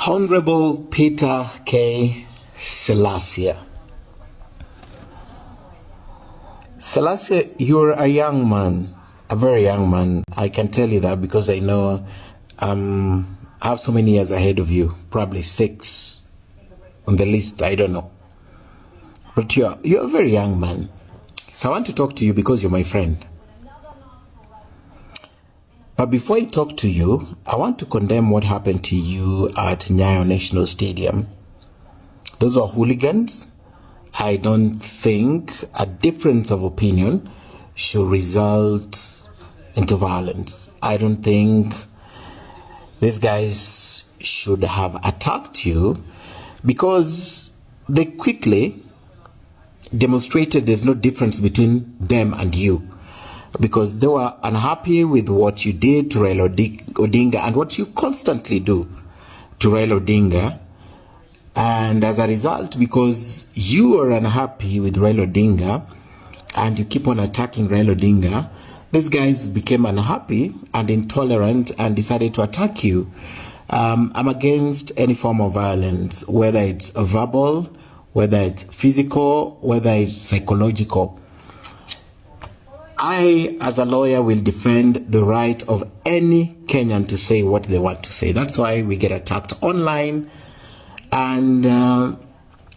Honorable Peter K. Salasya. Salasya, you're a young man, a very young man. I can tell you that because I know I have so many years ahead of you, probably 6 on the list, I don't know. But you're a very young man. So I want to talk to you because you're my friend. But before I talk to you, I want to condemn what happened to you at Nyayo National Stadium. Those are hooligans. I don't think a difference of opinion should result into violence. I don't think these guys should have attacked you because they quickly demonstrated there's no difference between them and you, because they were unhappy with what you did to Raila Odinga and what you constantly do to Raila Odinga. And as a result, because you are unhappy with Raila Odinga and you keep on attacking Raila Odinga, these guys became unhappy and intolerant and decided to attack you. I'm against any form of violence, whether it's verbal, whether it's physical, whether it's psychological. I, as a lawyer, will defend the right of any Kenyan to say what they want to say. That's why we get attacked online. And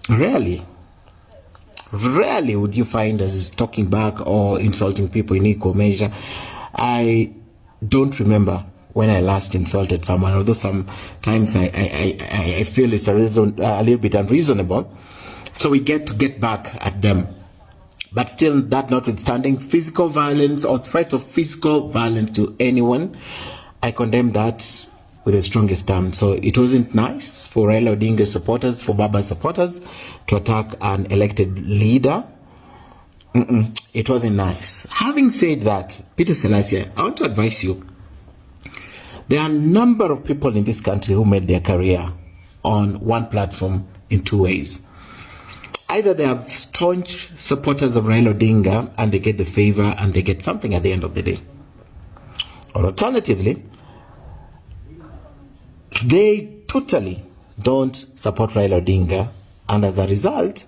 rarely would you find us talking back or insulting people in equal measure. I don't remember when I last insulted someone, although sometimes I feel it's a little bit unreasonable. So we get back at them. But still, that notwithstanding, physical violence or threat of physical violence to anyone, I condemn that with the strongest term. So it wasn't nice for Raila Odinga supporters, for Baba supporters, to attack an elected leader. It wasn't nice. Having said that, Peter Salasya, I want to advise you. There are a number of people in this country who made their career on one platform in 2 ways. Either they have staunch supporters of Raila Odinga and they get the favor and they get something at the end of the day. Or alternatively, they totally don't support Raila Odinga, and as a result,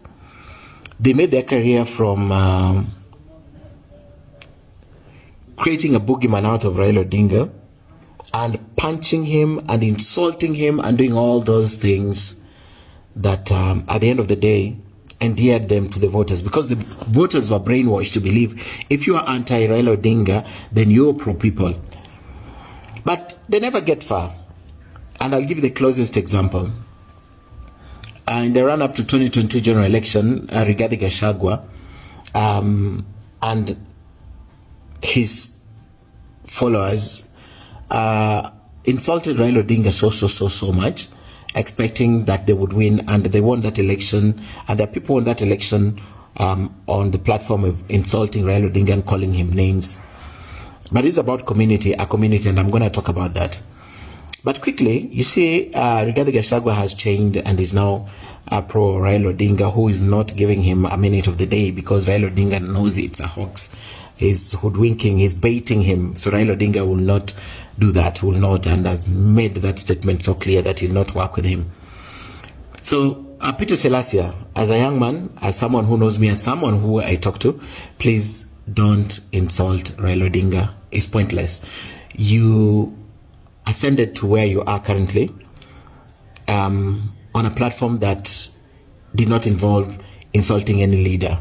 they made their career from creating a boogeyman out of Raila Odinga and punching him and insulting him and doing all those things that at the end of the day endeared them to the voters, because the voters were brainwashed to believe if you are anti-Raila Odinga, then you're pro-people. But they never get far. And I'll give you the closest example. In the run-up to 2022 general election, Rigathi Gachagua and his followers insulted Raila Odinga so much, expecting that they would win, and they won that election. And there are people in that election on the platform of insulting Raila Odinga and calling him names. But it's about community, a community, and I'm going to talk about that. But quickly, you see, Rigathi Gachagua has changed and is now pro Raila Odinga, who is not giving him a minute of the day because Raila Odinga knows it's a hoax. He's hoodwinking, he's baiting him. So Raila Odinga will not do that, will not, and has made that statement so clear that he'll not work with him. So Peter Salasya, as a young man, as someone who knows me, as someone who I talk to, please don't insult Raila Odinga. It's pointless. You ascended to where you are currently on a platform that did not involve insulting any leader.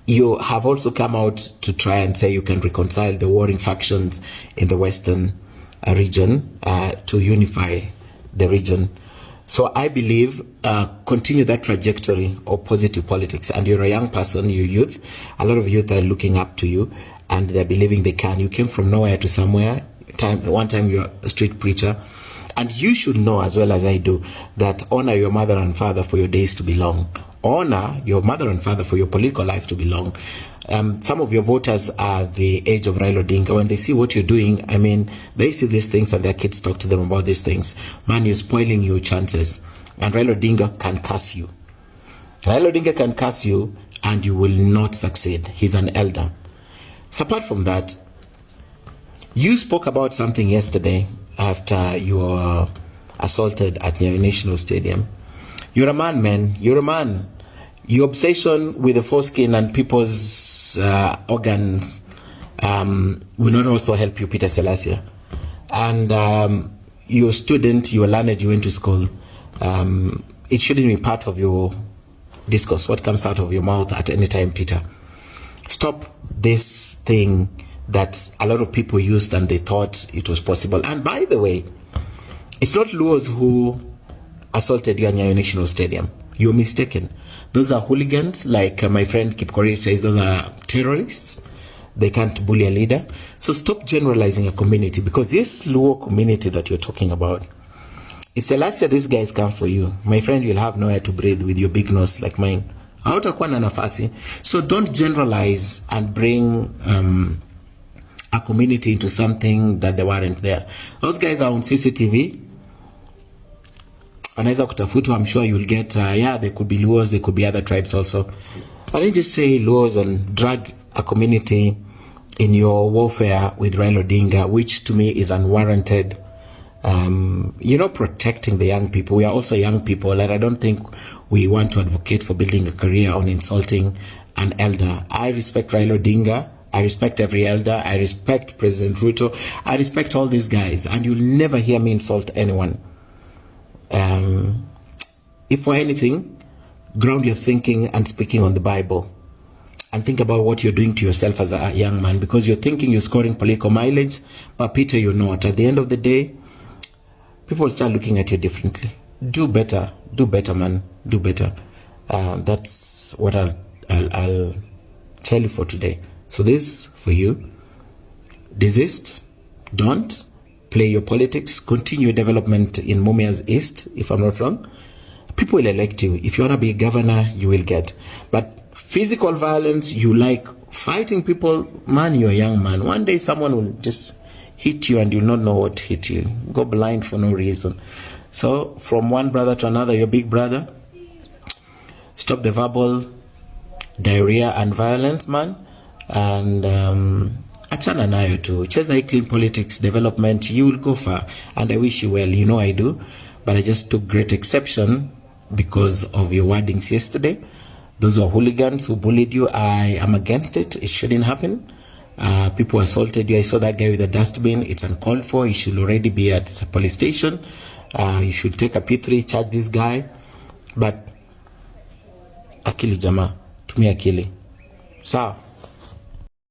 You have also come out to try and say you can reconcile the warring factions in the Western region to unify the region. So I believe continue that trajectory of positive politics. And you're a young person, you're youth. A lot of youth are looking up to you and they're believing they can. You came from nowhere to somewhere. One time you're a street preacher. And you should know as well as I do that honor your mother and father for your days to be long. Honor your mother and father for your political life to be long. Some of your voters are the age of Raila Odinga. When they see what you're doing, I mean, they see these things and their kids talk to them about these things. Man, you're spoiling your chances. And Raila Odinga can curse you. Raila Odinga can curse you and you will not succeed. He's an elder. So apart from that, you spoke about something yesterday after you were assaulted at Nyayo National Stadium. You're a man. You're a man. Your obsession with the foreskin and people's organs will not also help you, Peter Salasya. And you're a student, you're learned, you went to school. It shouldn't be part of your discourse, what comes out of your mouth at any time, Peter. Stop this thing that a lot of people used and they thought it was possible. And by the way, it's not Luos who assaulted you at Nyayo National Stadium. You're mistaken. Those are hooligans, like my friend Kipkorir says, those are terrorists. They can't bully a leader. So stop generalizing a community, because this Luo community that you're talking about, if Salasya, these guys come for you, my friend, you'll have nowhere to breathe with your big nose like mine. Hautakuwa na nafasi. So don't generalize and bring a community into something that they weren't there. Those guys are on CCTV. Anaweza kutafutu, I'm sure you'll get, yeah, they could be Luos, they could be other tribes also. I didn't just say Luos and drag a community in your warfare with Raila Odinga, which to me is unwarranted. You're not protecting the young people. We are also young people, and I don't think we want to advocate for building a career on insulting an elder. I respect Raila Odinga. I respect every elder. I respect President Ruto. I respect all these guys, and you'll never hear me insult anyone. If for anything, ground your thinking and speaking on the Bible, and think about what you're doing to yourself as a young man, because you're thinking you're scoring political mileage, but Peter, you're not. At the end of the day, people start looking at you differently. Do better, man, do better. That's what I'll tell you for today. So this for you: desist, don't play your politics, continue development in Mumias East, if I'm not wrong. People will elect you. If you want to be a governor, you will get. But physical violence, you like fighting people, man, you're a young man. One day someone will just hit you and you'll not know what hit you. Go blind for no reason. So from one brother to another, your big brother, stop the verbal diarrhea and violence, man. And achana nayo tu. Cheza hii clean politics development, you will go far. And I wish you well. You know I do. But I just took great exception because of your wordings yesterday. Those are hooligans who bullied you. I am against it. It shouldn't happen. People assaulted you. I saw that guy with a dustbin. It's uncalled for. He should already be at a police station. You should take a P3, charge this guy. But akili jama, tumia akili. Sawa.